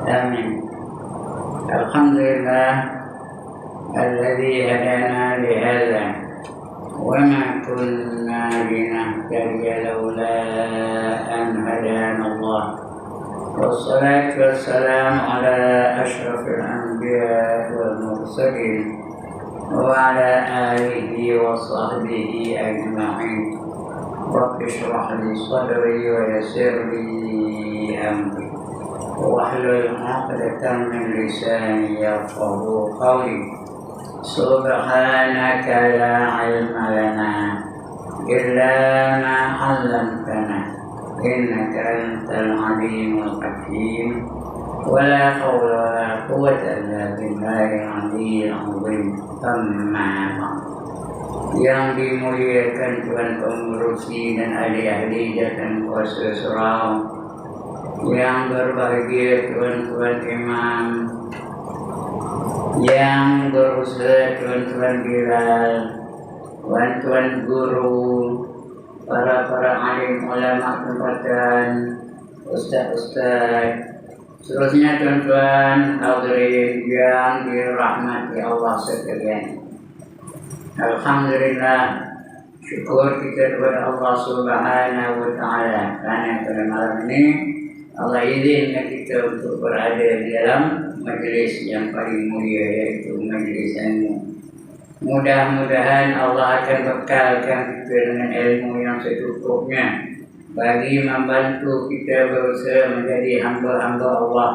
آمين. الحمد لله الذي هدانا لهذا وما كنا لنهتدي لولا أن هدانا الله، والصلاة والسلام على أشرف الأنبياء والمرسلين وعلى آله وصحبه أجمعين. رب اشرح لي صدري ويسر لي أمري واحلل عقدة من لساني يفقهوا قولي. سبحانك لا علم لنا إلا ما علمتنا إنك أنت العليم الحكيم. ولا حول ولا قوة إلا بالله العلي العظيم. أما بعد. Yang dimuliakan Tuhan Pengurusi dan ahli-ahli dan kuasa surau, yang berbahagia tuan-tuan imam, yang berusaha tuan-tuan Bilal, tuan-tuan guru, para alim ulama tempatan, ustaz-ustaz, seterusnya tuan-tuan hadirin yang dirahmati Allah sekalian. Alhamdulillah, syukur kita kepada Allah Subhanahu wa Ta'ala karena pada malam ini Allah izinkan kita untuk berada di dalam majlis yang paling mulia, yaitu majlis ilmu. Mudah-mudahan Allah akan bekalkan kita dengan ilmu yang secukupnya bagi membantu kita berusaha menjadi hamba-hamba Allah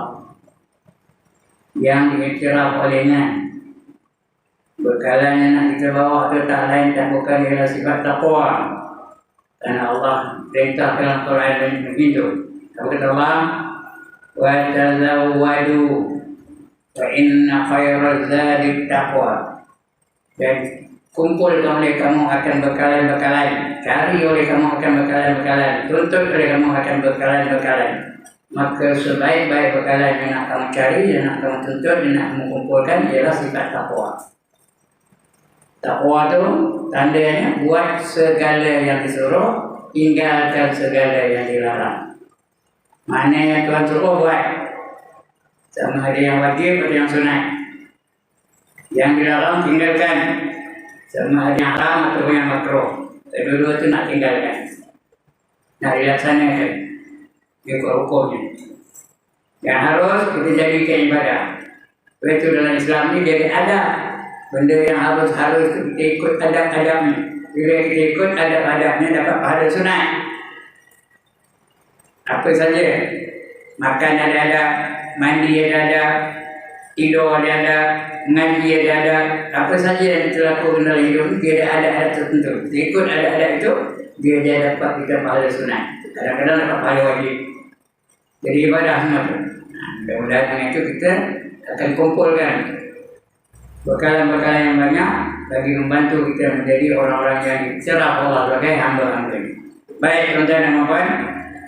yang diiktiraf olehnya. Bekalan yang nak kita bawa itu tak lain tak bukan ialah sifat taqwa. Karena Allah perintah dalam Quran dan begitu. Kata Allah, wa tazawwadu fa inna khairaz zadi taqwa. Dan kumpulkan oleh kamu akan bekalan-bekalan, cari oleh kamu akan bekalan-bekalan, tuntut oleh kamu akan bekalan-bekalan. Maka sebaik-baik bekalan yang nak kamu cari, yang nak kamu tuntut, yang nak kamu kumpulkan ialah sifat taqwa. Taqwa itu tandanya buat segala yang disuruh, tinggalkan segala yang dilarang. Mana yang Tuhan suruh buat, sama ada yang wajib atau yang sunat. Yang dilarang tinggalkan, sama ada yang haram atau yang makruh. Kedua-dua itu nak tinggalkan, nak dilaksanakan ikut hukumnya. Yang harus kita jadikan ibadah. Itu dalam Islam ini jadi adab. Benda yang harus kita ikut adab-adabnya. Bila kita ikut adab-adabnya dapat pahala sunat. Apa saja, makan ada adab, mandi ada adab, tidur ada adab, mengaji ada adab. Apa saja yang terlaku dalam hidup dia ada adab tertentu. Kita ikut adab-adab itu, dia dapat kita pahala sunat. Kadang-kadang dapat pahala wajib. Jadi ibadah semua itu. Mudah-mudahan dengan itu kita akan kumpulkan bekalan-bekalan yang banyak bagi membantu kita menjadi orang-orang yang dicerah Allah sebagai hamba-hamba. Baik tuan-tuan dan puan,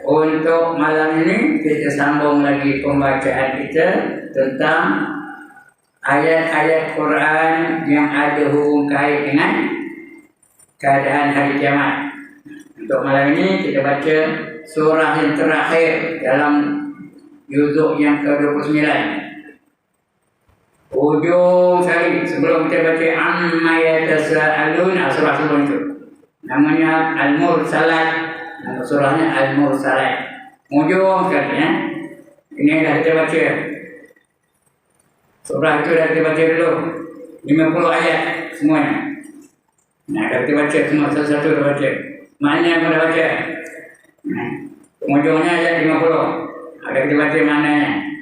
untuk malam ini kita sambung lagi pembacaan kita tentang ayat-ayat Quran yang ada hubung kait dengan keadaan hari kiamat. Untuk malam ini kita baca surah yang terakhir dalam juzuk yang ke-29. Ujung sekali sebelum kita baca amma yatasaalun, surah sebelum itu namanya Al-Mursalat, nama surahnya Al-Mursalat. Ujung sekali ya. Ini dah kita baca. Surah itu dah kita baca dulu 50 ayat semuanya. Nah, dah kita baca semua satu-satu dah baca. Mana yang dah baca? Nah, ujungnya ayat 50. Ada kita baca mananya.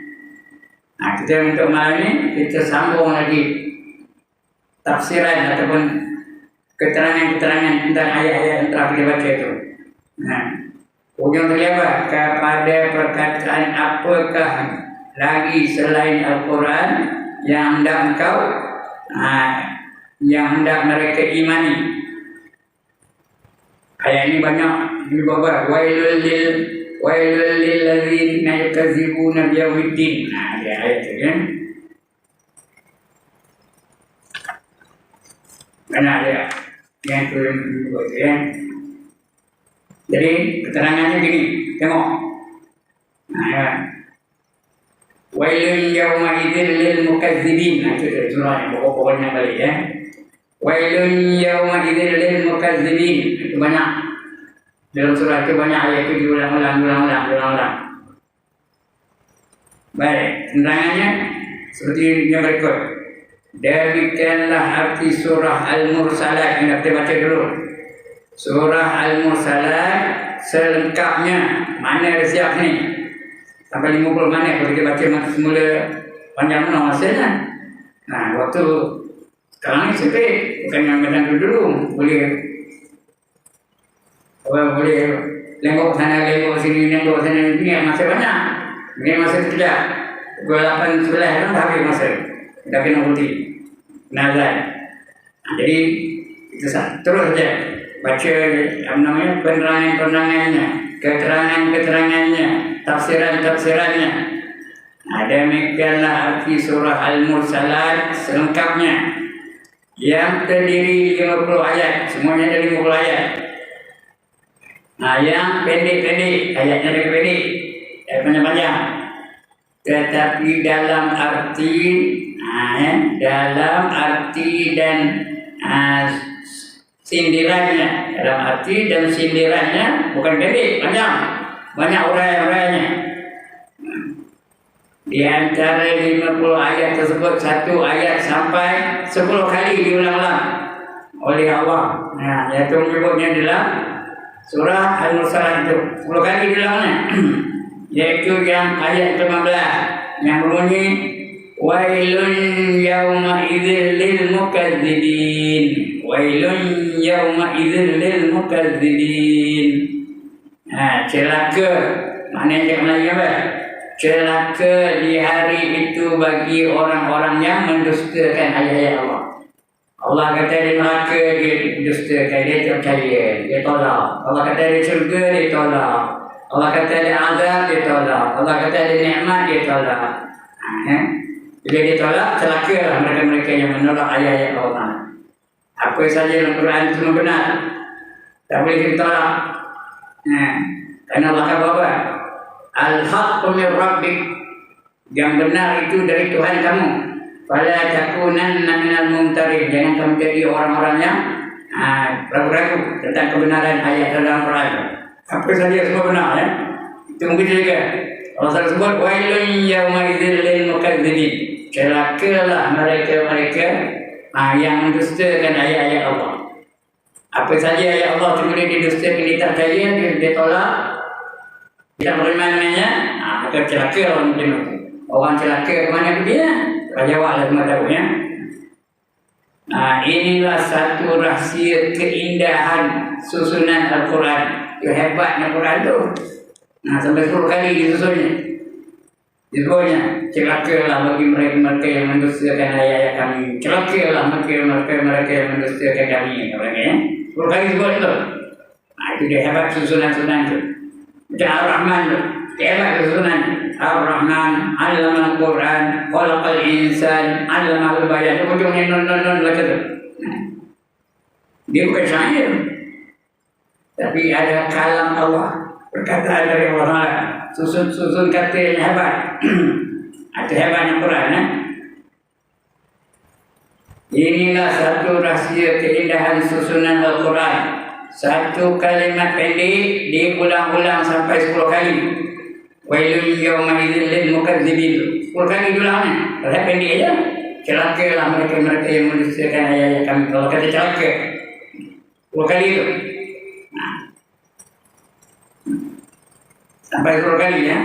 Nah, kita untuk malam ini kita sambung lagi tafsiran ataupun keterangan-keterangan tentang ayat-ayat yang telah kita baca itu. Nah, ujung terlihat kepada perkataan apakah lagi selain Al-Quran yang hendak engkau, yang hendak mereka imani. Ayat ini banyak dibawa wailul lil ladzina yukadzibuna biyaumiddin. Nah, dia ayat itu kan. Mana dia? Yang turun itu ya. Jadi keterangannya gini, tengok. Nah, ya. Wailun yawma idzin lil mukazzibin. Nah, itu surah yang pokok-pokoknya balik ya. Wailun yawma idzin lil mukazzibin. Itu banyak. Dalam surah itu banyak ayat itu diulang-ulang. Baik, penerangannya seperti yang berikut. Demikianlah arti surah Al-Mursalat yang kita baca dulu. Surah Al-Mursalat selengkapnya. Mana ada siap ni? Sampai 50 mana kalau kita baca masa semula panjang mana masanya. Nah, waktu sekarang ni sempit. Bukan yang macam dulu. Boleh lengkok sana, lengkok sini, lengkok sana. Ini masa banyak. Ini masa sekejap. Pukul 8, 11 kan dah habis masa. Dah kena berhenti. Nazar. Jadi, itu terus saja. Baca penerangan-penerangannya. Keterangan-keterangannya. Tafsiran-tafsirannya. Demikianlah arti surah Al-Mursalat selengkapnya. Yang terdiri 50 ayat. Semuanya ada 50 ayat. Yang pendek-pendek. Ayatnya lebih pendek. Panjang-panjang. Tetapi dalam arti dan sindirannya. Dalam arti dan sindirannya bukan pendek, panjang. Banyak uraian-uraiannya. Di antara 50 ayat tersebut, satu ayat sampai 10 kali diulang-ulang oleh Allah. Iaitu menyebutnya dalam surah Al-Mursalat itu 10 kali diulangnya. Iaitu yang ayat 15 yang berbunyi Wailun yawma idzil lil mukazzibin. Wailun yawma idzil lil mukazzibin. Celaka. Maknanya cakap Melayu apa? Celaka di hari itu bagi orang-orang yang mendustakan ayat-ayat Allah. Allah kata di neraka dia dustakan, dia percaya, dia tolak. Allah kata di syurga dia tolak. Allah kata di azab dia tolak. Allah kata di nikmat dia tolak. Bila dia tolak, celakalah mereka-mereka yang menolak ayat-ayat Allah. Apa saja dalam Quran itu benar, tak boleh kita tolak. Kerana Allah kata apa? Al-haqqu min rabbik. Yang benar itu dari Tuhan kamu. Fala takunanna minal mumtarin. Jangan kamu jadi orang-orang yang ragu-ragu tentang kebenaran ayat dalam Quran. Apa saja semua benar ya. Itu mungkin juga. Allah sebut wailun yawma idzil lil mukazzibin. Celakalah mereka-mereka yang mendustakan ayat-ayat Allah. Apa saja ayat Allah kemudian didustakan, dia tak percaya, dia tolak, tidak beriman dengannya, maka celaka orang itu. Orang celaka ke mana dia? Jawablah semua tahu ya. Inilah satu rahsia keindahan susunan Al-Quran. Hebatnya Al-Quran itu. Sampai 10 kali disusunnya. Disebutnya, celakalah bagi mereka yang mendustakan ayat-ayat kami. Celakalah mereka yang mendustakan kami. 10 kali disebut itu. Itu dia hebat susunan-susunan itu. Macam Ar-Rahman itu. Hebat susunan. Ar-Rahman, Allama Al-Quran, Khalaqal Insan, Allama Al-Bayan. Itu ujungnya non baca itu. Dia bukan syair. Tapi ada kalam Allah. Perkataan dari Allah. Susun kata yang hebat. Itu hebatnya Quran. Inilah satu rahsia keindahan susunan Al-Quran. Satu kalimat pendek diulang-ulang sampai 10 kali. Wailun yawma idzil lil mukazzibin. 10 kali diulangnya. Kalau pendek aja. Celakalah mereka yang mendustakan ayat-ayat kami. Kalau kata celaka 10 kali itu. Sampai 10 kali ya.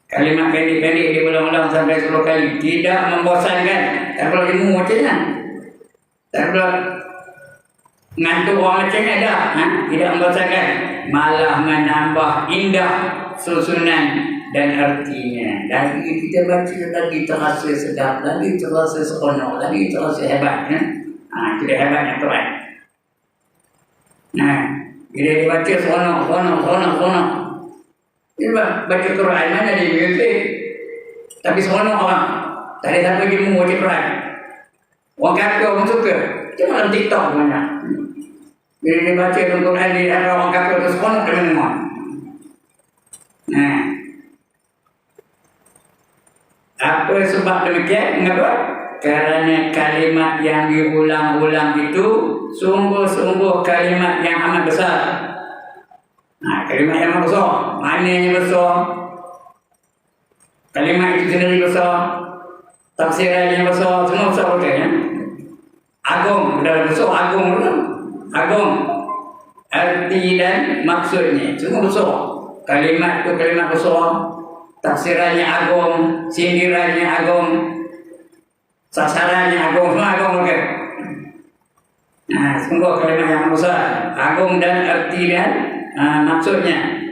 Kalimat pendek-pendek diulang-ulang sampai 10 kali. Tidak membosankan. Tak perlu ilmu macamnya. Tak perlu ngantuk orang macamnya dah. Tidak membosankan. Malah menambah indah susunan dan artinya. Lagi kita baca lagi terasa sedap, lagi terasa seronok, lagi terasa hebat. Tidak hebatnya Quran. Bila dibaca seronok. Dia baca Quran mana dia music. Tapi seronok orang. Tak ada siapa dia mau baca Quran. Orang kafir orang suka. Macam dalam TikTok mana. Bila dia baca Quran di antara orang kafir itu seronok dia memang. Nah, apa sebab demikian? Mengapa? Karena kalimat yang diulang-ulang itu sungguh-sungguh kalimat yang amat besar. Nah, kalimat yang amat besar, maknanya besar. Kalimat itu sendiri besar, tafsirannya besar, semua besar betul ya. Agung, sudah besar agung betul. Agung, arti dan maksudnya semua besar. Kalimat itu kalimat besar, tafsirannya agung, sindirannya agung, sasarannya agung, semua agung betul. Nah, sungguh kalimat yang besar, agung dan arti dan maksudnya.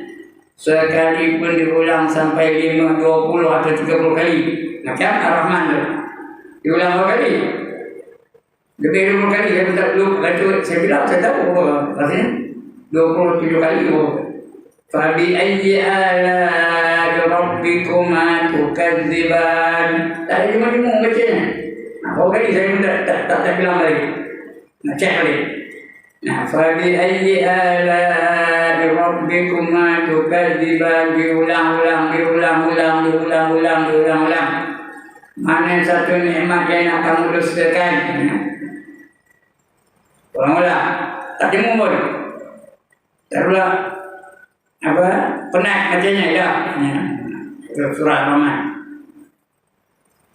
Sekalipun diulang sampai 5, 20 atau 30 kali. Macam Ar-Rahman tu. Diulang berapa kali? Lebih 20 kali. Saya tak tahu. Saya bilang saya tahu. Rasanya 27 kali. Fabi'ayyi ala rabbikuma tukadziban. Tak ada cuma bacanya. Berapa kali saya pun tak bilang lagi. Nak cek balik. Nah, fabi'ayyi ala rabbikuma tukadziban, diulang-ulang. Mana satu nikmat yang nak kamu dustakan? Ulang-ulang. Tak jemu pun. Tak pula apa? Penat macamnya dah. Itu surah Ar-Rahman.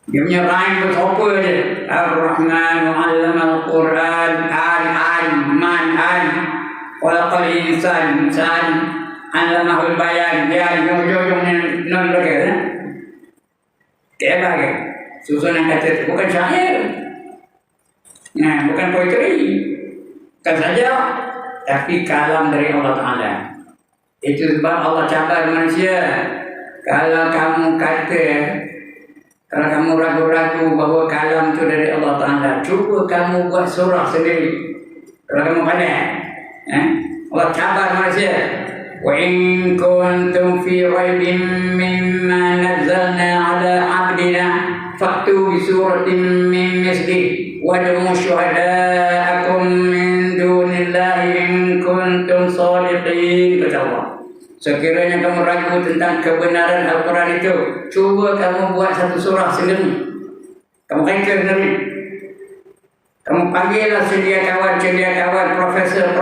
Dia punya rhyme tu apa je? Ar-Rahman 'allama al-Quran, man khalaqal insan, 'allamahul bayan. Dia ujung-ujungnya non lagi. Dia bagi susunan kata bukan syair. Nah, bukan poetry. Bukan saja, tapi kalam dari Allah Ta'ala. Itu sebab Allah cabar manusia. Kalau kamu kata, kalau kamu ragu-ragu bahawa kalam itu dari Allah Ta'ala, cuba kamu buat surah sendiri. Kalau kamu pandai, Allah cabar manusia. Wa in kuntum fi raibin mimma nazzalna ala abdina fa'tu bi suratin min mislihi wad'u syuhada'akum min dunillahi in kuntum shadiqin. Kata Allah, sekiranya kamu ragu tentang kebenaran Al-Quran itu, cuba kamu buat satu surah sendiri. Kamu kaitkan sendiri. Kamu panggillah sedia kawan, profesor,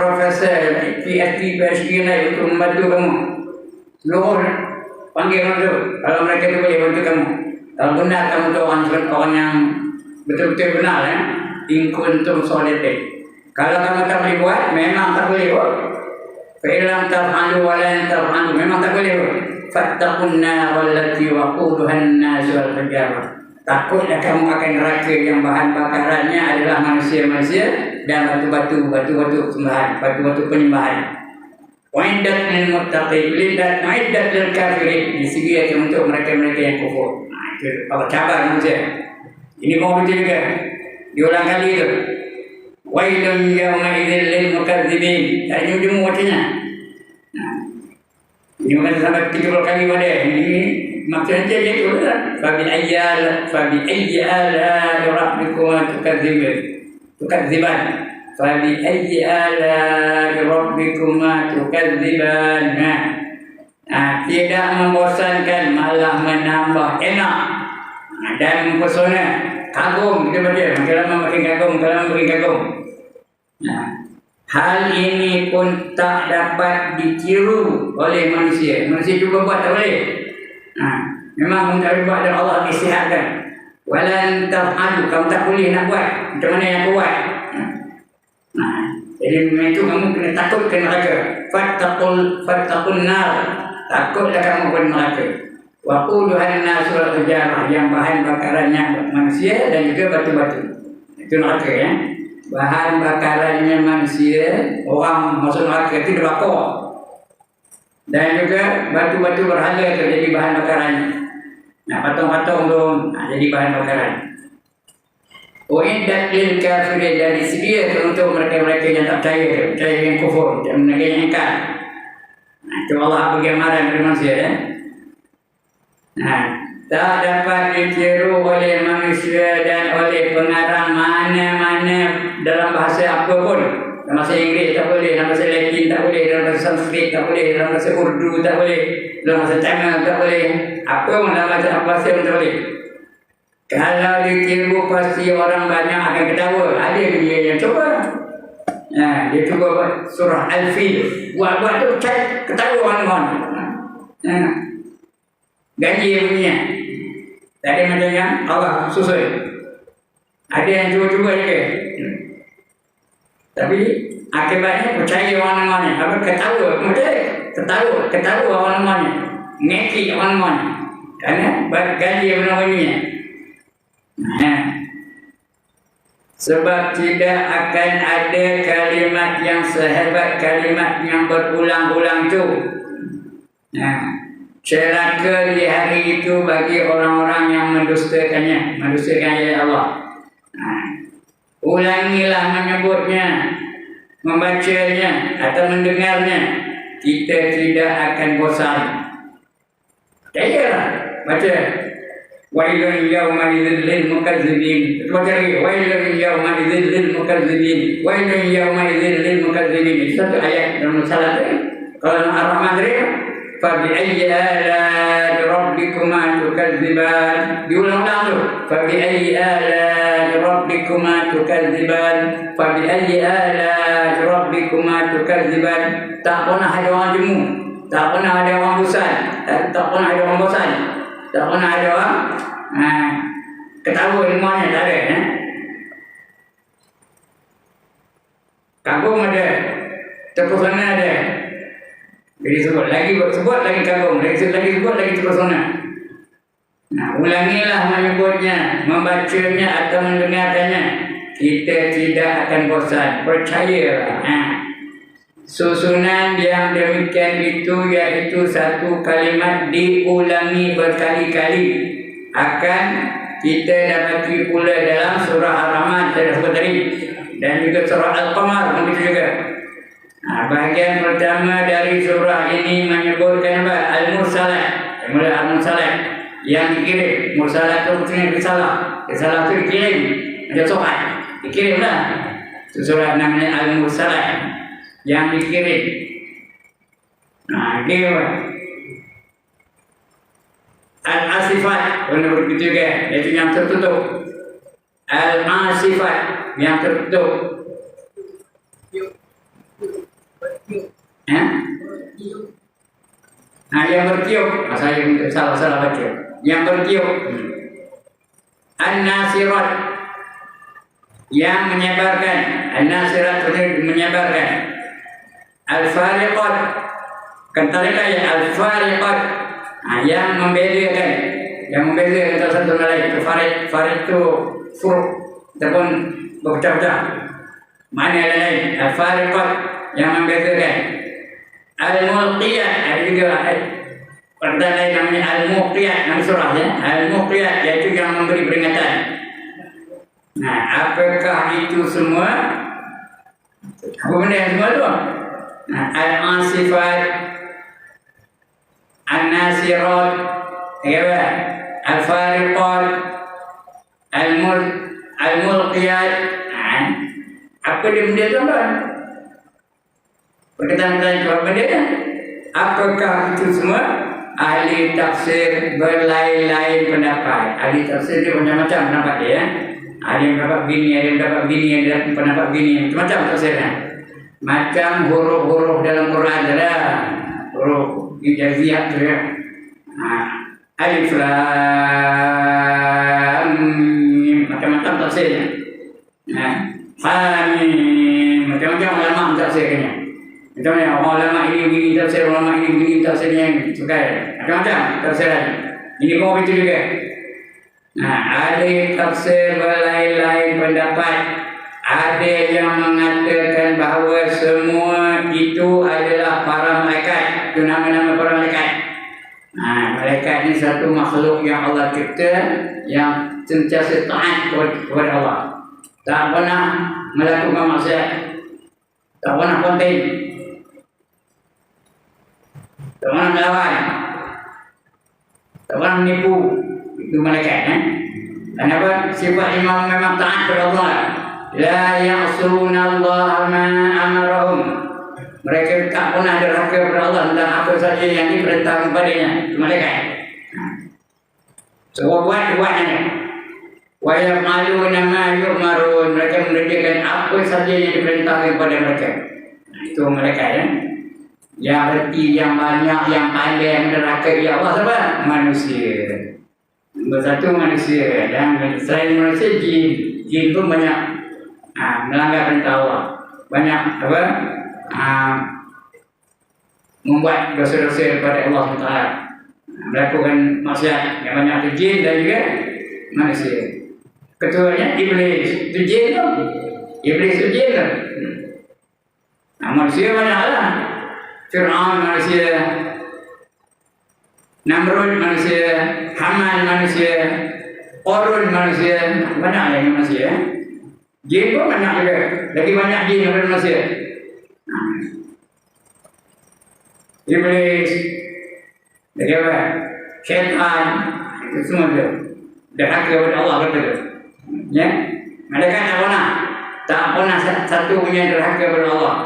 PhD, lain untuk membantu kamu. Seluruh panggil mereka. Kalau mereka itu boleh bantu kamu. Kalau benar kamu itu orang yang betul-betul benar ya. In kuntum shadiqin. Kalau kamu tak boleh buat, memang tak boleh buat. Fa'ilam taf'alu wa lan taf'alu, memang tak boleh buat. Fattaqun nar allati waquduha an-nas wal hijarah. Takutlah kamu akan neraka yang bahan bakarannya adalah manusia-manusia dan batu-batu sembahan, batu-batu penyembahan. Wa'iddat lil muttaqin, wa'iddat lil kafirin, disediakan untuk mereka-mereka yang kufur. Nah, itu Allah cabar manusia. Ini mau betul juga. Diulang kali itu. Wailun yawma idzil lil mukadzibin. Tak jemu macamnya. Nah, ini mungkin sampai 30 kali pada ini. Maksudnya dia itu lah. Fabi'ayyi ala rabbikuma tukadziban. Fabi'ayyi ala rabbikuma tukadziban. Tidak membosankan, malah menambah enak dan mempesona. Kagum kita baca. Makin kagum. Hal ini pun tak dapat ditiru oleh manusia. Manusia cuba buat tak boleh. Memang minta buat dan Allah istihadatkan. Walan taf'alu, kamu tak boleh nak buat. Macam mana yang buat? Jadi itu kamu kena takut ke neraka. Fattaqun nar, takutlah kamu ke neraka. Waquduhan nas wal hijarah, yang bahan bakarannya manusia dan juga batu-batu. Itu neraka ya. Bahan bakarannya manusia, orang masuk neraka itu neraka. Dan juga batu-batu berhala terjadi bahan bakarannya. Patung-patung tu jadi bahan bakaran. Wa'iddat lil kafirin, dan disediakan untuk mereka-mereka yang tak percaya yang kufur, dan mereka yang ingkar. Itu Allah bagi amaran kepada manusia ya. Tak dapat ditiru oleh manusia dan oleh pengarang mana-mana dalam bahasa apa pun. Dalam bahasa Inggeris tak boleh, dalam bahasa Latin tak boleh, dalam bahasa Sanskrit tak boleh, dalam bahasa Urdu tak boleh, dalam bahasa China tak boleh. Apa pun dalam bahasa pun tak boleh. Kalau ditiru pasti orang banyak akan ketawa. Ada dia yang cuba. Dia cuba buat surah Al-Fil. Buat tu ketawa orang-orang. Gaji punya. Tak ada macam yang Allah susul. Ada yang cuba-cuba juga. Tapi akibatnya percaya orang-orangnya. Apa ketawa. Ketawa orang-orangnya. Ngeki orang-orangnya. Kerana gaji orang-orangnya. Sebab tidak akan ada kalimat yang sehebat kalimat yang berulang-ulang itu. Celaka di hari itu bagi orang-orang yang mendustakannya, mendustakan ayat Allah. Ulangilah menyebutnya, membacanya atau mendengarnya. Kita tidak akan bosan. Percayalah, baca. Wailun yawmaidzin lil mukazzibin. Baca lagi. Wailun yawmaidzin lil mukazzibin. Wailun yawmaidzin lil mukazzibin. Itu satu ayat dalam salat. Kalau Ar-Rahman tadi, fa bi ayyi ala'i rabbikuma tukadziban. Diulang-ulang tu. Fa bi ayyi ala'i rabbikuma tukadziban. Fa bi ayyi ala'i rabbikuma tukadziban. Tak pernah ada orang jemu. Tak pernah ada orang bosan. Tak pernah ada orang bosan. Tak pernah ada orang ketawa semuanya, tak ada. Kagum ada, terpesona ada. Jadi sebut lagi kagum, lagi sebut lagi terpesona. Ulangilah menyebutnya, membacanya atau mendengarkannya. Kita tidak akan bosan, percayalah. Susunan yang demikian itu iaitu satu kalimat diulangi berkali-kali akan kita dapati pula dalam surah Ar-Rahman saya sebut tadi, dan juga surah Al-Qamar begitu juga. Bahagian pertama dari surah ini menyebutkan Al-Mursalat, Al-Mursalat yang dikirim. Mursalat itu maksudnya risalah itu dikirim macam surat, dikirimlah. Itu surah namanya Al-Mursalat yang dikirim. Dia Al-Asifat benar begitu juga, iaitu yang tertutup. Al-Asifat yang tertutup. Yang bertiup. Saya salah baca. Yang bertiup. An-Nasirat yang menyebarkan. An-Nasirat menyebarkan. Al-Fariqat, kentalikan ya Al-Fariqat, yang membedakan, antara satu sama lain. Farid itu furuk ataupun berpecah-pecah. Mana yang lain? Al-Fariqat yang membedakan. Al-Mulqiyat, ada juga perkataan lain namanya Al-Mulqiyat, nama surah ya. Al-Mulqiyat iaitu yang memberi peringatan. Apakah itu semua? Apa benda yang semua tu? Al-Asifat, An-Nasirat, Al-Fariqat, Al-Mulqiyat. Apa dia benda tu tuan? Perkataan-perkataan itu apa benda? Apakah itu semua? Ahli tafsir berlain-lain pendapat. Ahli tafsir dia macam-macam pendapat dia. Ada yang pendapat begini, ada yang pendapat begini, ada yang pendapat begini. Macam-macam tafsirnya. Macam huruf-huruf dalam Quran ada. Huruf ijaziah tu ya. Alif Lam Mim, macam-macam tafsirnya. Hamim, macam-macam ulama tafsirnya. Macam-macam ulama ini begini tafsir, ulama ini begini tafsirnya. Macam-macam tafsirnya. Ini pun begitu juga. Ada tafsir berlain-lain pendapat. Ada yang mengatakan bahawa semua itu adalah para malaikat. Itu nama-nama para malaikat. Malaikat ini satu makhluk yang Allah cipta, yang sentiasa taat kepada Allah. Tak pernah melakukan maksiat, tak pernah konten, tak pernah melawan, tak pernah menipu. Itu malaikat. Kenapa? Sifat imam memang taat kepada Allah. La ya'suna Allah ma amarahum. Mereka tak pernah derhaka kepada Allah tentang apa saja yang diperintahkan kepadanya. Mereka. So buat aja. Wa yaf'aluna ma yu'marun. Mereka mengerjakan apa saja yang diperintahkan kepada mereka. Itu mereka ya. Yang reti, yang banyak, yang pandai, yang derhaka ya Allah siapa? Manusia. Nombor satu manusia. Dan selain manusia jin. Jin pun banyak melanggar perintah Allah. Banyak apa? Membuat dosa-dosa kepada Allah SWT. Melakukan maksiat yang banyak itu jin dan juga manusia. Ketuanya iblis. Itu jin tu. Iblis itu jin tu. Manusia banyaklah. Fir'aun manusia, Namrud manusia, Haman manusia, Qarun manusia, banyak lagi manusia. Jin pun banyak juga, lagi banyak jin daripada manusia. Iblis, lagi apa? Syaitan, itu semua tu. Derhaka kepada Allah betul. Ya, mereka tak pernah satu punya derhaka kepada Allah.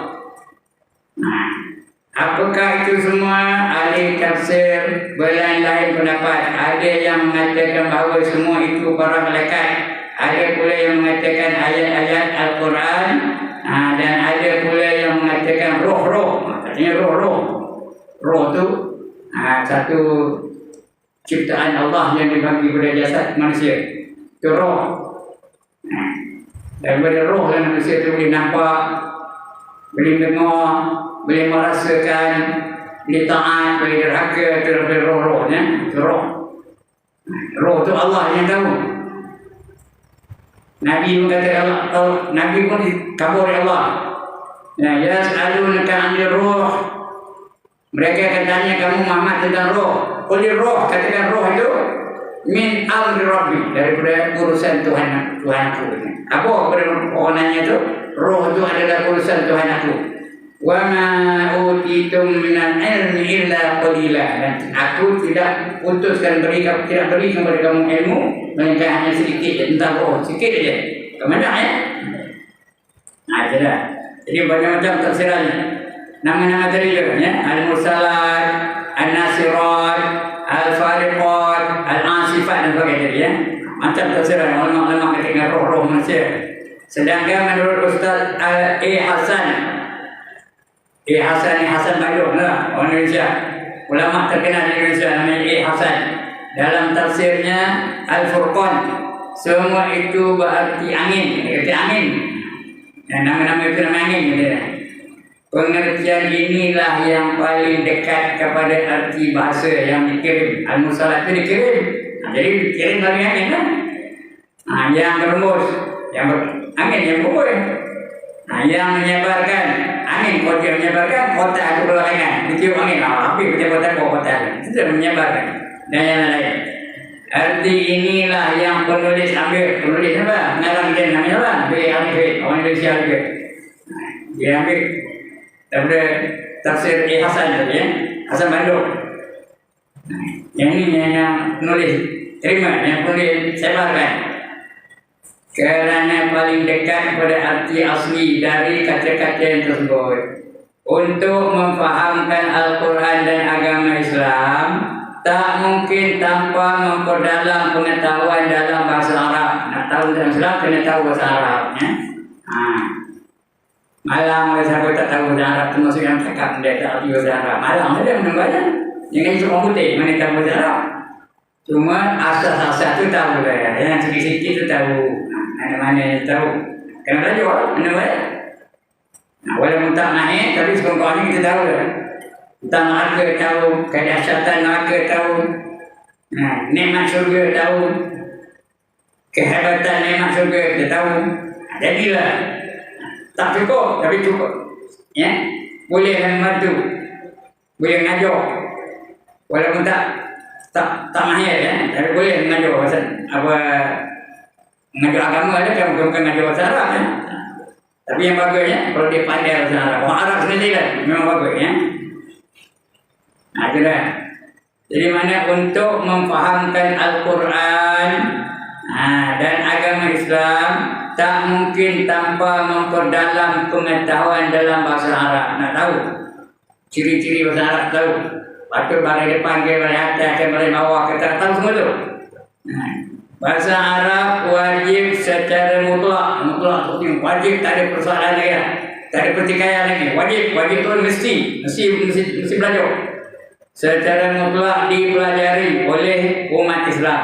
Apakah itu semua? Ahli tafsir berlain-lain pendapat. Ada yang mengatakan bahawa semua itu para malaikat. Ada pula yang mengatakan ayat-ayat Al-Quran. Dan ada pula yang mengatakan roh-roh. Katanya roh-roh. Roh tu satu ciptaan Allah yang dibagi kepada jasad manusia. Itu roh. Daripada roh dan manusia itu boleh nampak, boleh dengar, boleh merasakan, boleh taat, boleh derhaka. Itu daripada roh-rohnya. Itu roh. Roh itu Allah yang tahu. Nabi pun kata Allah, Nabi pun dikabur oleh Allah. Ya sa'alunaka 'anil ruh. Mereka akan tanya kamu Muhammad tentang roh. Oleh roh, katakan roh itu min amri rabbi, daripada urusan Tuhanku. Apa permohonannya itu? Roh itu adalah urusan Tuhan aku. Wa ma utitum minal ilmi illa qalila. Dan aku tidak putuskan tidak beri kepada kamu ilmu melainkan hanya sedikit tentang roh, sikit saja. Kemudian ya. Itulah. Jadi banyak macam tafsirannya. Nama-nama tadi ya, Al-Mursalat, Al-Nasirat, Al-Fariqat, Al-Asifat dan sebagainya ya. Macam tafsiran ulama-ulama ketika roh-roh manusia. Sedangkan menurut Ustaz A. Hasan Bajur lah, orang Indonesia, ulama terkenal di Indonesia namanya A. Hasan, dalam tafsirnya Al-Furqan, semua itu berarti angin. Berarti angin. Dan nama-nama itu nama angin. Pengertian inilah yang paling dekat kepada arti bahasa yang dikirim. Al-Mursalat itu dikirim. Jadi dikirim dari angin kan? Yang berembus, angin yang pukul. Yang menyebarkan angin, kota menyebarkan, kota itu berlawanan. Ditiup angin, api bertiup kota. Itu sudah menyebarkan. Dan yang lain. Arti inilah yang penulis ambil. Penulis apa? Ngarang dia namanya apa? B.Alif, orang Indonesia juga. Dia ambil daripada tafsir A. Hasan tadi ya. Hasan Bandung. Yang ini yang penulis terima, yang penulis sebarkan. Kerana paling dekat kepada arti asli dari kata-kata yang tersebut. Untuk memfahamkan Al-Quran dan agama Islam, tak mungkin tanpa memperdalam pengetahuan dalam bahasa Arab. Nak tahu dalam Islam, kena tahu bahasa Arab ya? Malang saya tak tahu bahasa Arab, termasuk yang cakap dia tak tahu bahasa Arab. Malang ada yang membaca. Jangan cuma putih, mana tahu bahasa Arab. Cuma asas-asas tu tahu lah. Yang sikit-sikit tu tahu. Mana-mana tahu. Kena belajar, mana baik. Walaupun tak naik, tapi sekurang-kurangnya kita tahu lah. Tentang neraka tahu, kedahsyatan neraka tahu. Nikmat syurga tahu. Kehebatan nikmat syurga kita tahu. Jadilah. Tak cukup, tapi cukup. Ya, boleh membantu, boleh mengajar. Walaupun tak mahir ya, tapi boleh mengajar pasal apa mengajar agama ada kan, bukan mengajar bahasa Arab ya. Tapi yang bagusnya kalau dia pandai bahasa Arab, orang Arab sendiri lah, memang bagus ya. Itulah. Jadi mana untuk memfahamkan Al-Quran dan agama Islam, tak mungkin tanpa memperdalam pengetahuan dalam bahasa Arab. Nak tahu ciri-ciri bahasa Arab, tahu patut barai depan ke barai atas ke barai bawah, kita tahu semua tu. Bahasa Arab wajib secara mutlak wajib, tak ada persoalan lagi lah. Tak ada pertikaian lagi. Wajib tu mesti belajar. Secara mutlak dipelajari oleh umat Islam.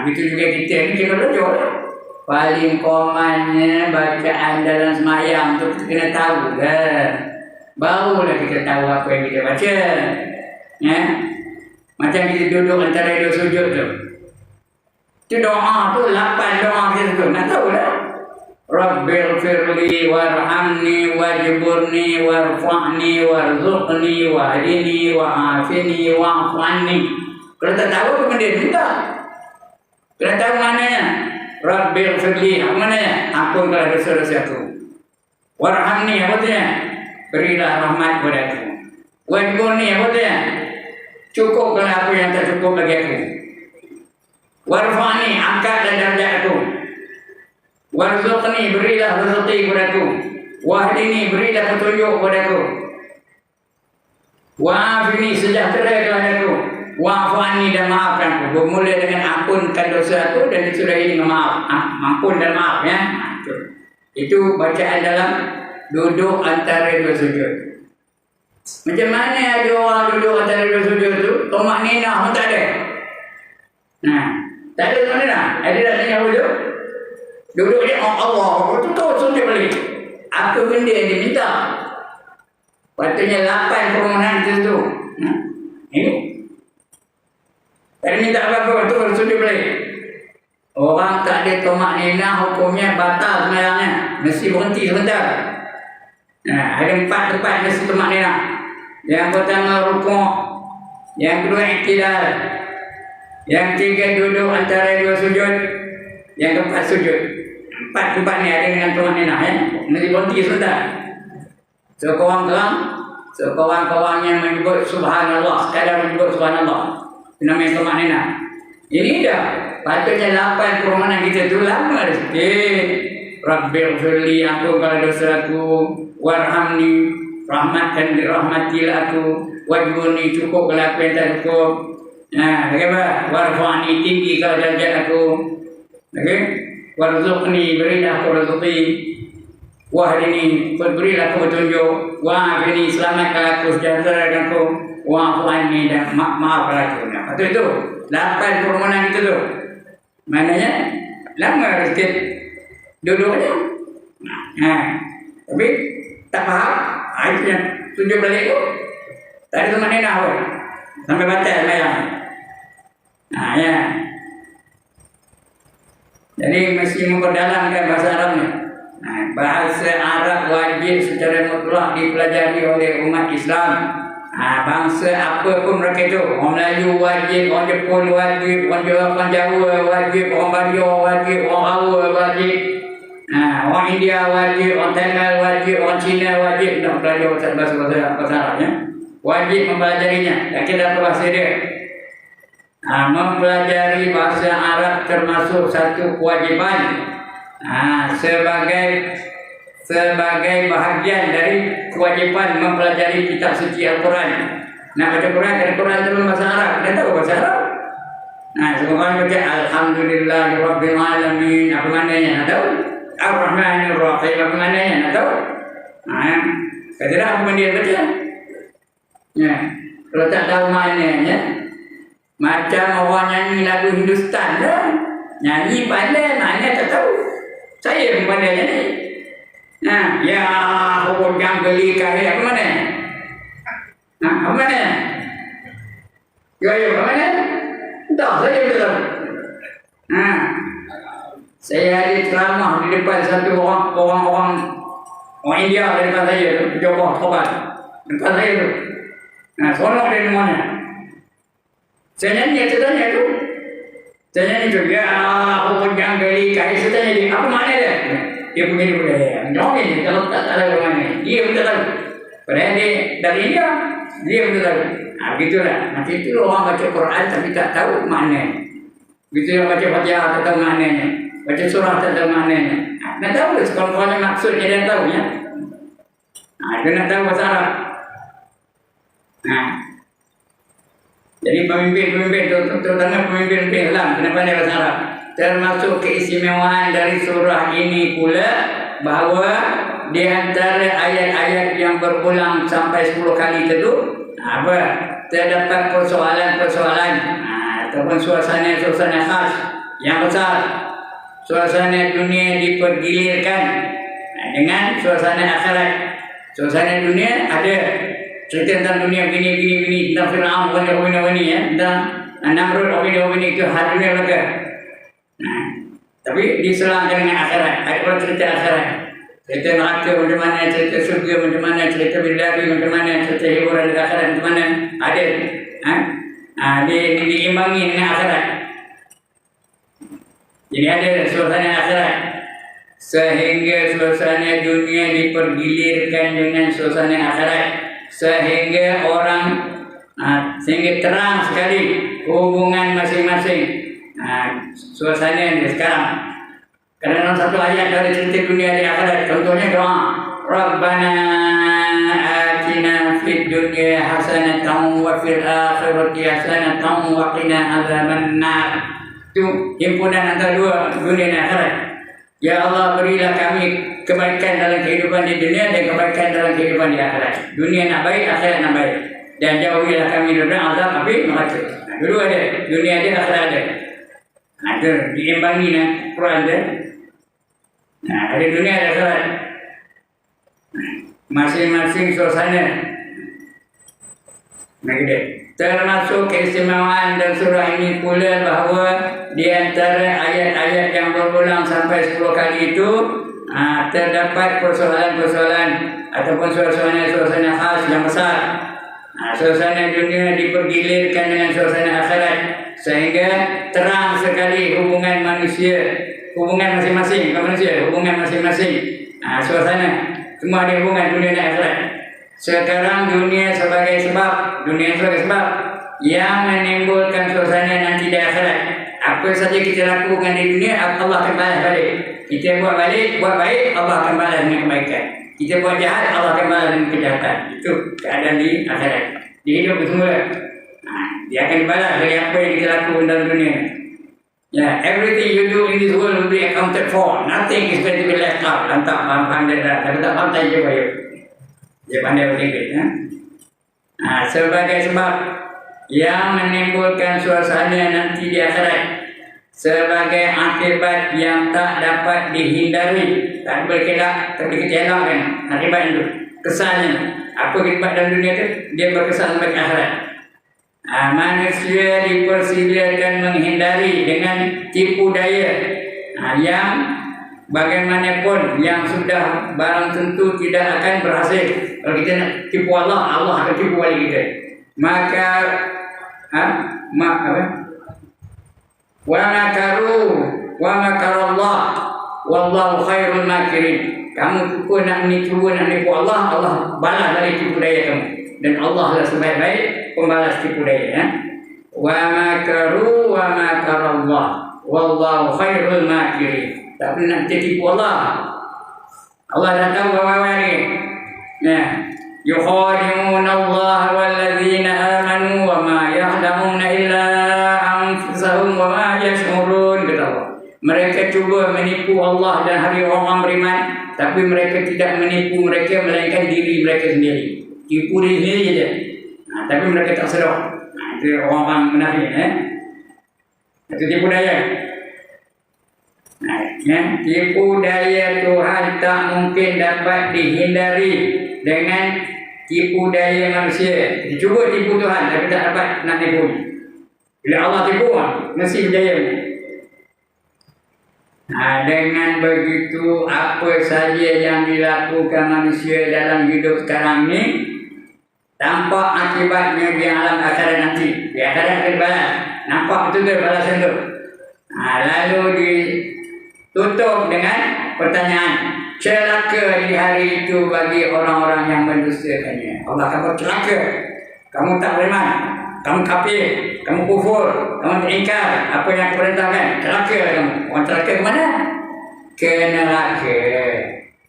Begitu juga kita ni kena belajar. Paling komannya bacaan dalam semayang tu kita kena tahu lah. Barulah kita tahu apa yang kita baca. Macam kita duduk antara dua sujud tu. Itu doa tu, 8 doa kita tu. Nak tahu lah. Rabbil firli warhamni wajburni warfa'ni warzuqni wahdini wa'afini wa'afu'anni. Kalau tak tahu apa dia minta. Kalau tahu maknanya Rabbil firli, apa maknanya? Ampunkanlah dosa-dosa aku. Warhamni, apa artinya? Berilah rahmat kepada aku. Wajburni, apa artinya? Cukupkanlah apa yang tak cukup bagi aku. Warfa'ni, angkatlah darjat aku. Warzuqni, berilah rezeki kepadaku. Wahdini, berilah petunjuk kepadaku. Wa'afini, sejahtera kepadaku. Wa'afu'anni, dan maafkanku. Bermula dengan ampunkan dosa aku dan disudahi dengan maaf. Ampun dan maaf, ya. Itu bacaan dalam duduk antara dua sujud. Macam mana ada orang duduk antara dua sujud tu? Tomak ninah pun tak ada. Tak ada tomak ninah. Ada tak ninah duduk? Duduk dia, Allah, tu sujud balik. Apa benda yang dia minta? Patutnya 8 permohonan itu. Ini. Tak minta apa-apa, tu baru sujud balik. Orang tak ada tomak ninah, hukumnya batal semayangnya. Mesti berhenti sebentar. Ada 4 tempat mesti tomak ninah. Yang pertama rukuk. Yang kedua iktidal. Yang ketiga duduk antara dua sujud. Yang keempat sujud. 4 tempat ni ada dengan tomak ninah, ya. Mesti berhenti sebentar. Sekurang-kurang yang menyebut subhanallah, sekadar menyebut subhanallah, namanya tomak ninah. Ini dah patutnya 8 permohonan kita tu lama dah sikit. Rabbil firli, ampunkanlah dosa aku. Warhamni, rahmatkan dirahmatilah aku. Wajburni, cukupkanlah apa yang tak cukup. Bagaimana? Warfa'ni, tinggikan darjat aku. Okey? Warzuqni, berilah aku rezeki. Wahdini, berilah aku petunjuk. Wa'afini, selamatkan aku, sejahterakan aku. Wa'afu'anni, dan maafkan aku. Patut itu 8 permohonan kita tu. Maknanya lama sikit duduknya. Tapi tak faham. Itu yang tunjuk balik tu. Tak ada tomak ninah pun. Sampai batal semayang. Ya. Jadi mesti memperdalamkan bahasa Arab ni. Bahasa Arab wajib secara mutlak dipelajari oleh umat Islam. Bangsa apa pun mereka itu. Orang Melayu wajib, orang Jepun wajib, orang Jawa wajib, orang Bario wajib, orang Rawa wajib, orang India wajib, orang Tamil wajib, orang Cina wajib nak belajar bahasa Arabnya. Wajib mempelajarinya. Tak kira apa bahasa dia. Mempelajari bahasa Arab termasuk satu kewajipan. Sebagai bahagian dari kewajipan mempelajari kitab suci Al-Quran. Nak baca Quran, ada Quran dalam bahasa Arab. Kita tahu bahasa Arab. Semoga baca Alhamdulillahirabbil alamin. Apa maknanya? Nak tahu? Ar-Rahmanir Rahim. Apa maknanya? Nak tahu? Kata dah apa dia baca? Kalau tak tahu maknanya, macam orang nyanyi lagu Hindustan dah. Nyanyi pandai, maknanya tak tahu. Saya pun pandai nyanyi. Ya hubung yang geli kari apa mana? Apa mana? Ya apa mana? Tak, saya betul. Saya ada ceramah di depan satu orang India di depan saya, Jawab Tobat depan saya tu. Sonok dia namanya. Saya nyanyi ceritanya tu. Saya nyanyi tu. Ya hubung yang geli kari, saya tanya dia apa makna dia? Dia begini budaya. Jangan ni kalau tak tahu mana. Dia betul tahu. Padahal dia dari India, dia betul tahu. Begitulah. Nanti itu orang baca Quran tapi tak tahu makna. Begitu yang baca Fatihah tak tahu maknanya. Baca surah tak ada maknanya. Nak tahu ke sekolah-sekolahnya maksudnya dia tahu ya. Dia nak tahu bahasa Arab. Jadi pemimpin-pemimpin terutama pemimpin Islam kena pandai bahasa Arab. Termasuk keistimewaan dari surah ini pula bahawa di antara ayat-ayat yang berulang sampai 10 kali itu terdapat persoalan-persoalan ataupun suasana-suasana khas yang besar. Suasana dunia dipergilirkan dengan suasana akhirat. Suasana dunia ada cerita tentang dunia begini, tentang Fir'aun, begini ya, tentang Namrud, begini itu hal dunia belaka. Tapi diselangkan dengan akhirat. Ada pula cerita akhirat. Cerita neraka macam mana, cerita surga macam mana, cerita bidadari macam mana, cerita hiburan di akhirat macam mana. Ada. Diimbangi dengan akhirat. Jadi ada suasana akhirat. Sehingga suasana dunia dipergilirkan dengan suasana akhirat. Sehingga orang sehingga terang sekali hubungan masing-masing suasana yang sekarang. Kerana satu ayat dari cerita dunia di akhirat, contohnya doa Rabbana atina fid dunya hasanatan wa fil akhirati hasanatan wa qina azabannar. Itu himpunan antara dua dunia dan akhirat. Ya Allah, berilah kami kebaikan dalam kehidupan di dunia dan kebaikan dalam kehidupan di akhirat. Dunia nak baik, akhirat nak baik. Dan jauhilah kami dari azab api neraka. Dulu ada, dunia ada, akhirat ada. Ada diimbangi dengan Quran ada. Ada dunia ada akhirat. Masing-masing suasana. Termasuk keistimewaan dan surah ini pula bahawa di antara ayat-ayat yang berulang sampai 10 kali itu terdapat persoalan-persoalan ataupun suasana-suasana khas yang besar. Suasana dunia dipergilirkan dengan suasana akhirat sehingga terang sekali hubungan manusia, hubungan masing-masing, bukan manusia, hubungan masing-masing. Suasana semua ada hubungan dunia dan akhirat. Sekarang dunia sebagai sebab yang menimbulkan suasana nanti di akhirat. Apa saja kita lakukan di dunia, Allah akan balas balik. Kita buat baik, Allah akan balas dengan kebaikan. Kita buat jahat, Allah akan balas dengan kejahatan. Itu keadaan di akhirat. Di hidup semula, dia akan dibalas dari apa yang kita lakukan dalam dunia. Everything you do in this world will be accounted for. Nothing is going to be left out. Lantak pandai dah. Tapi tak pandai je baik. Dia pandai berfikir. Sebagai sebab yang menimbulkan suasana nanti di akhirat, sebagai akibat yang tak dapat dihindari, tak boleh kelak, tak boleh kita elakkan akibat itu, kesannya. Apa akibat dalam dunia itu? Dia berkesan sampai ke akhirat. Manusia dipersilakan menghindari dengan tipu daya yang bagaimanapun yang sudah barang tentu tidak akan berhasil. Kalau kita nak tipu Allah, Allah akan tipu balik kita. Maka wa makarallah wallahu khairul makirin. Kamu pun nak menipu Allah, Allah balas dari tipu daya kamu. Dan Allah adalah sebaik-baik pembalas tipu daya. Wa makaru wa makarallah wallahu khairul makirin. Tak pernah nak tipu Allah. Allah dah tahu bahawa ni. Yukhadi'una Allah walladzina amanu wa ma yahdamuna illa anfusahum wa ma yash'urun, kata Allah. Mereka cuba menipu Allah dan hari orang beriman, tapi mereka tidak menipu mereka melainkan diri mereka sendiri. Tipu diri sendiri saja. Tapi mereka tak sedar. Itu orang-orang munafik. Itu tipu daya. Tipu daya Tuhan tak mungkin dapat dihindari dengan tipu daya manusia. Cuba tipu Tuhan tapi tak dapat nak tipu. Bila Allah tipu, mesti berjaya. Dengan begitu, apa saja yang dilakukan manusia dalam hidup sekarang ni tampak akibatnya di alam akhirat nanti. Di akhirat akan dibalas. Nampak betul balasan tu. Lalu ditutup dengan pertanyaan, celaka di hari itu bagi orang-orang yang mendustakannya. Allah akan bercelaka. Kamu tak beriman. kamu kafir, kamu kufur, kamu ingkar apa yang aku perintahkan, celaka kamu. Orang celaka ke mana? Ke neraka.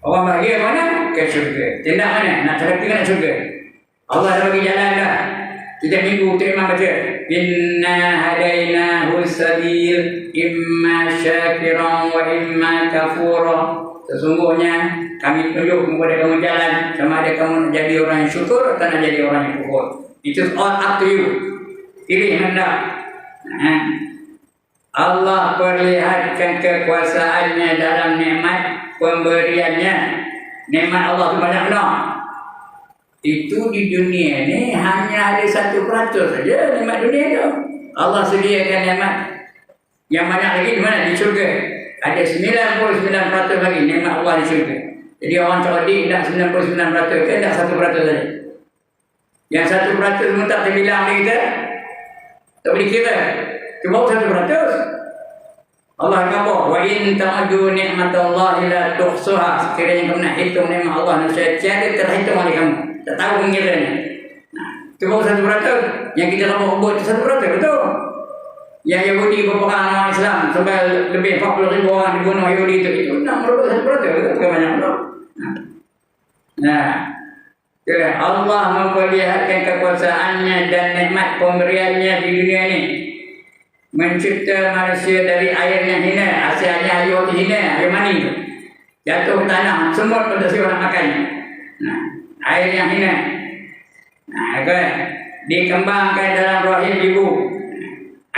Orang bahagia mana? Ke syurga. Tindak mana? Nak celaka nak syurga. Allah dah bagi jalan dah. Setiap minggu kita memang baca inna hadainahu sabil imma syakiran wa imma kafura. Sesungguhnya kami tunjuk kepada kamu jalan, sama ada kamu nak jadi orang yang syukur atau nak jadi orang yang kufur. Itu all up to you. Pilih hendak. Allah perlihatkan kekuasaannya dalam nikmat pemberiannya. Nikmat Allah itu banyak benar. Itu di dunia ni hanya ada 1% saja nikmat dunia itu. Allah sediakan nikmat yang banyak lagi di mana? Di syurga. Ada 99% lagi nikmat Allah di syurga. Jadi orang Saudi tak 99% ke tak 1% saja. Yang 1% pun tak terbilang oleh kita. Tak boleh kira. Cuma 1%. Allah kata, wa in ta'udu ni'matallahi la tuhsuha. Sekiranya kamu nak hitung nikmat Allah, nescaya tiada terhitung oleh kamu. Tak tahu mengiranya. Itu baru 1%. Yang kita buat itu 1%, betul. Yang Yahudi berperang dengan Islam sampai lebih 40,000 orang dibunuh Yahudi itu nak merupakan 1%, betul ke banyak betul. Allah memperlihatkan kekuasaannya dan nikmat pemberiannya di dunia ini. Mencipta manusia dari air yang hina, asalnya air hina, air mani, jatuh ke tanah, semut pun tak siapa nak makan. Air yang hina, dikembangkan dalam rahim ibu.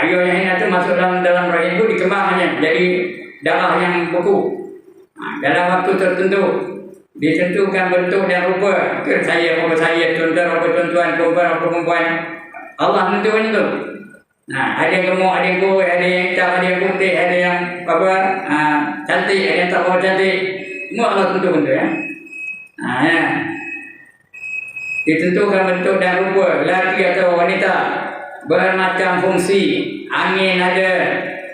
Air yang hina itu masuk dalam rahim ibu, dikembangkannya jadi darah yang beku. Dalam waktu tertentu ditentukan bentuk dan rupa. Saya, tuan-tuan, perempuan. Allah menentukan itu. Ada yang gemuk, ada yang kurus, ada yang hitam, ada yang putih, ada yang cantik, ada yang tak berapa cantik. Semua Allah tentukan itu ya. Ditentukan bentuk dan rupa, lelaki atau wanita, bermacam fungsi. Angin ada,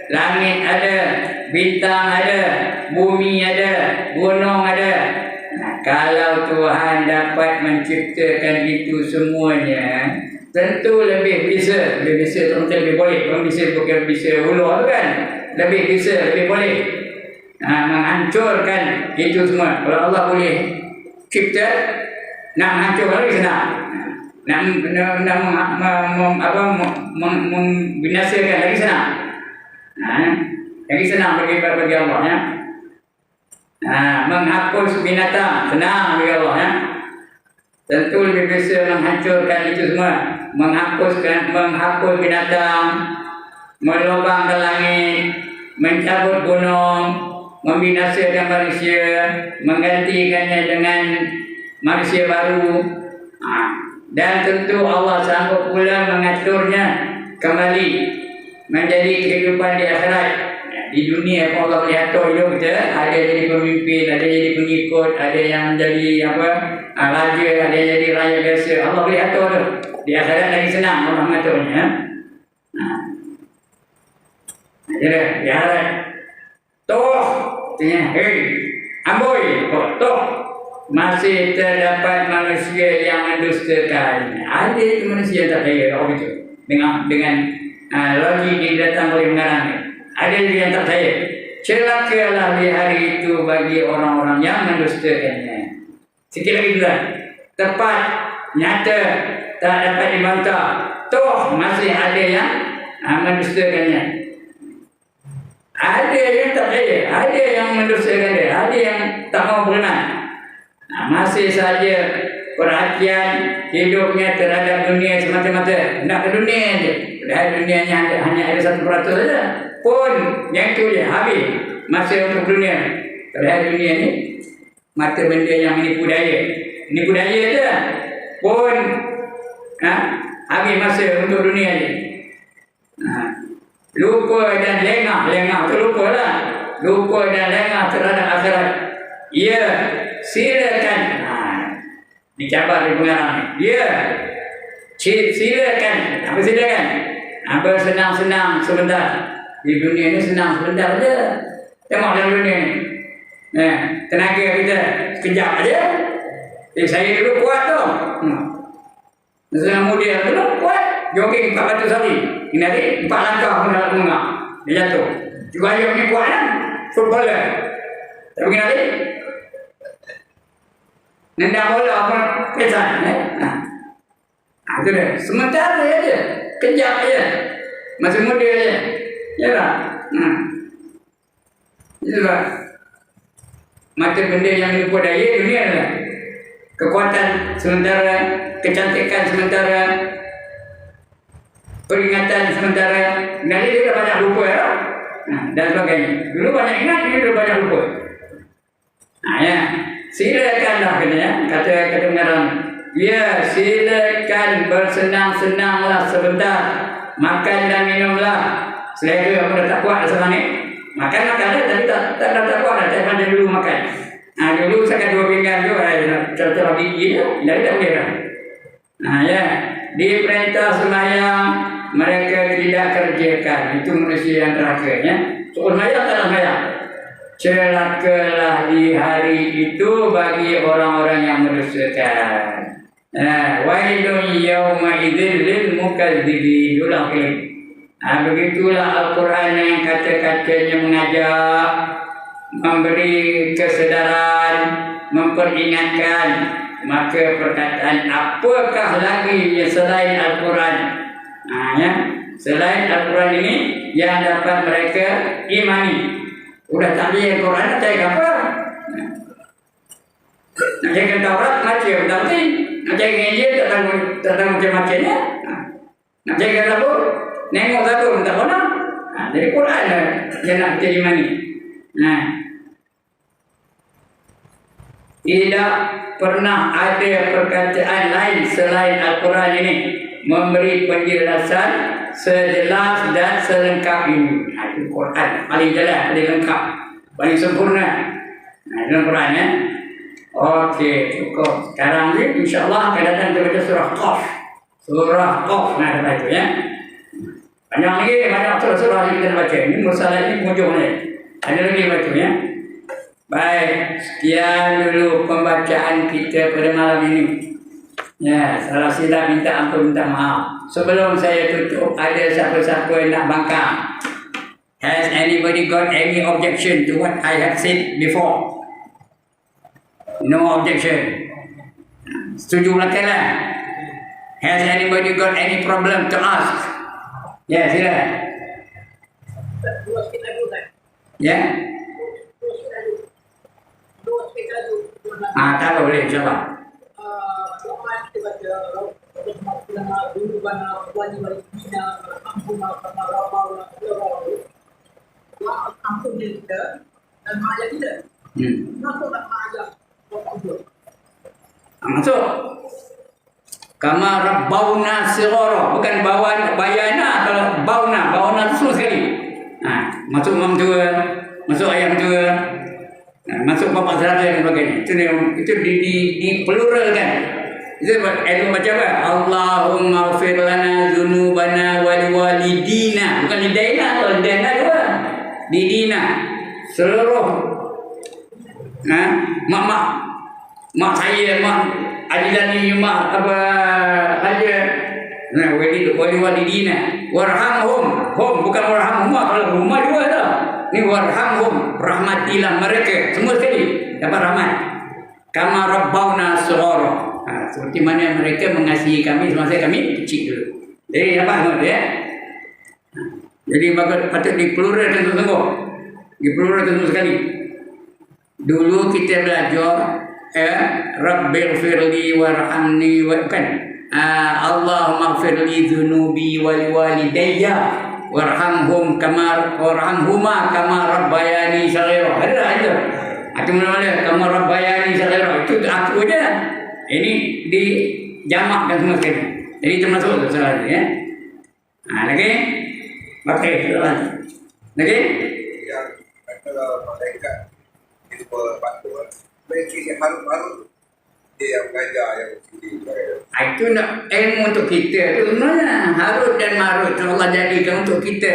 langit ada, bintang ada, bumi ada, gunung ada. Kalau Tuhan dapat menciptakan itu semuanya, tentu lebih bisa lebih boleh. Bukan bisa ulur kan? Lebih boleh menghancurkan itu semua. Kalau Allah boleh cipta, nak menghancurkan lagi senang. Nak membinasakan lagi senang. Lagi senang bagi Allah ya. Menghapus binatang senang bagi Allah ya. Tentu lebih bisa menghancurkan itu semua. Menghapus binatang, melubang ke langit, mencabut gunung, membinasakan manusia, menggantikannya dengan manusia baru. Dan tentu Allah sanggup pula mengaturnya kembali menjadi kehidupan di akhirat. Di dunia Allah boleh atur hidup kita. Ada jadi pemimpin, ada jadi pengikut, ada yang jadi raja, ada yang jadi raja biasa. Allah boleh atur tu. Di akhirat lagi senang Allah mengaturnya. Jadi di akhirat toh tanya, amboi toh masih terdapat manusia yang mendustakan. Ada itu manusia yang tak percaya kalau itu dengan logik yang datang oleh mengarang. Ada yang tak percaya. Celakalah di hari itu bagi orang-orang yang mendustakannya. Sikit lagi juga. Tepat, nyata, tak dapat dibantah. Toh masih ada yang mendustakannya. Ada yang tak percaya, ada yang mendustakan dia, ada yang tak mau beriman. Masih saja perhatian hidupnya terhadap dunia semata-mata. Nak ke dunia saja. Padahal dunianya hanya ada 1% saja. Pun yang itu je habis masa untuk dunia. Padahal dunia ni mata benda yang menipu daya. Menipu daya je pun habis masa untuk dunia ni. Lupa dan lengah tu lupa lah. Lupa dan lengah terhadap akhirat. Ya, silakan. Dicabar di pengarang ni. Ya, silakan. Apa silakan? Bersenang-senang sebentar. Di dunia ni senang sebentar je. Tengok dalam dunia ni. Tenaga kita sekejap aja. Saya dulu kuat tu. Senang muda dulu kuat. jogging 4 batu sari. Ini tadi 4 langkah pun dalam bunga. Dia jatuh. Juga ayam ni kuat kan? Footballer. Tak begini tadi? Nendang bola apa? Kesan. Itu dia. Sementara aja. Kejap aja. Masih muda aja. Ya tak? Itulah. Mata benda yang lupa daya dunia adalah kekuatan sementara, kecantikan sementara, peringatan sementara. Nanti dia dah banyak lupa ya. Dan sebagainya. Dulu banyak ingat, ini dah banyak lupa. Ya. Silakanlah katanya, kata pengarang. Ya, silakan bersenang-senanglah sebentar. Makan dan minumlah. Selain itu aku dah tak kuat sekarang ni. Makan tapi tak kuat dah. Tak pandai dulu makan. Dulu saya 2 pinggan tu, cara-cara gigi tu, dari tak boleh dah. Ya, diperintah sembahyang, mereka tidak kerjakan. Itu manusia yang terakhir ya. Soal sembahyang tak sembahyang. Celakalah di hari itu bagi orang-orang yang mendustakan. Wailun yawma idzil lil mukadzibin. Ulang kali. Begitulah Al-Quran yang kata-katanya mengajak, memberi kesedaran, memperingatkan. Maka perkataan apakah lagi yang selain Al-Quran? Ya, selain Al-Quran ini yang dapat mereka imani. Udah tadi Al-Quran nak cari apa? Nak cari Taurat macam tak penting. Nak cari Injil tak tahu macam-macamnya. Nak cari Zabur, nengok Zabur tak mana. Jadi Quran lah yang nak cari imani. Tidak pernah ada perkataan lain selain Al-Quran ini memberi penjelasan sejelas dan selengkap ini. Itu Quran paling jelas, paling lengkap, paling sempurna. Dalam Quran ya. Okey, cukup. Sekarang ni insya-Allah akan datang kepada surah Qaf. Surah Qaf kata itu ya. Banyak lagi, banyak surah yang kita baca. Ini masalah ini hujung ni. Ada lagi baca ya. Baik, sekian dulu pembacaan kita pada malam ini. Ya, salah silap minta ampun, minta maaf. Sebelum saya tutup, ada siapa-siapa yang nak bangkang? Has anybody got any objection to what I have said before? No objection. Setuju belakanglah. Has anybody got any problem to ask? Ya, sila. Ya. Tak boleh, insyaAllah. Masuk. Kama rabbauna sighara, bukan bayana, kalau bauna itu semua sekali. Masuk mam tua, masuk ayam tua, masuk bapak saudara dan sebagainya. Itu di pluralkan. Itu ilmu baca apa? Allahumma ighfir lana dzunubana wa liwalidina. Bukan lidaina, kalau lidaina dua. Lidina. Seluruh mak saya, mak adilani, mak apa aja. Walidina. Warhamhum. Hum bukan warhamhum, kalau rumah dua dah. Ini warhamhum, rahmatilah mereka semua sekali dapat rahmat. Kama rabbauna shighara. Seperti mana mereka mengasihi kami semasa kami kecil dulu. Jadi dapat semua ya. Jadi patut di plural sungguh-sungguh. Di plural sungguh sekali. Dulu kita belajar Rabbighfirli warhamni kan. Allahumma ighfirli dzunubi wa liwalidayya warhamhuma kama rabbayani shaghira. Ada itu. Aku mana kama rabbayani shaghira. Itu aku aja. Ini dijamakkan semua sekali. Jadi termasuk salah ya. Lagi pakai lagi. Yang kalau mereka itu berbantu, mereka yang baru dia yang mengajar yang sini. Itu nak ilmu untuk kita. Itu sebenarnya Harut dan Marut Allah jadikan untuk kita.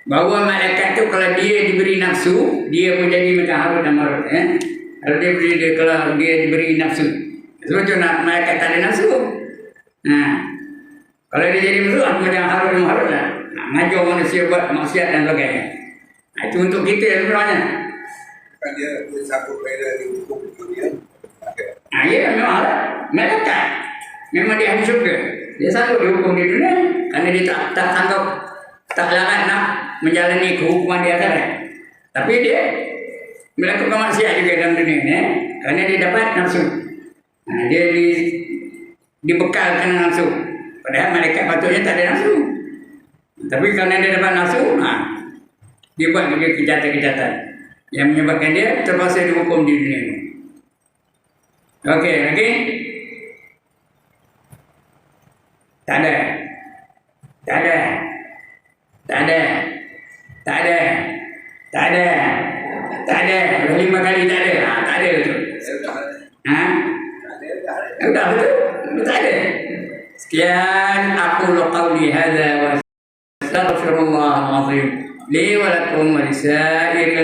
Bahawa malaikat tu kalau dia diberi nafsu, dia menjadi macam Harut dan Marut. Kalau dia diberi nafsu. Sebab tu nak malaikat tak ada nafsu. Kalau dia jadi musuh, macam Harun lah. Ngajar manusia buat maksiat dan sebagainya. Itu untuk kita sebenarnya. Kan dia sanggup bayar di hukum dunia. Ya memang lah. Malaikat. Memang dia ahli syurga. Dia sanggup dihukum di dunia. Kerana dia tak sanggup, tak larat nak menjalani kehukuman di akhirat. Tapi dia melakukan maksiat juga dalam dunia ni. Kerana dia dapat nafsu. Dia dibekalkan nafsu. Padahal malaikat patutnya tak ada nafsu. Tapi kerana dia dapat nafsu, dia buat juga kejahatan-kejahatan yang menyebabkan dia terpaksa dihukum di dunia ini. Okey, lagi? Tak ada. Tak ada. Tak ada. Tak ada. Tak ada. Tak ada. 5 kali tak ada. Tak ada betul. Udah betul. Tak ada. Sekian aku qauli hadza wa astaghfirullah al-azim li wa lakum wa lisairil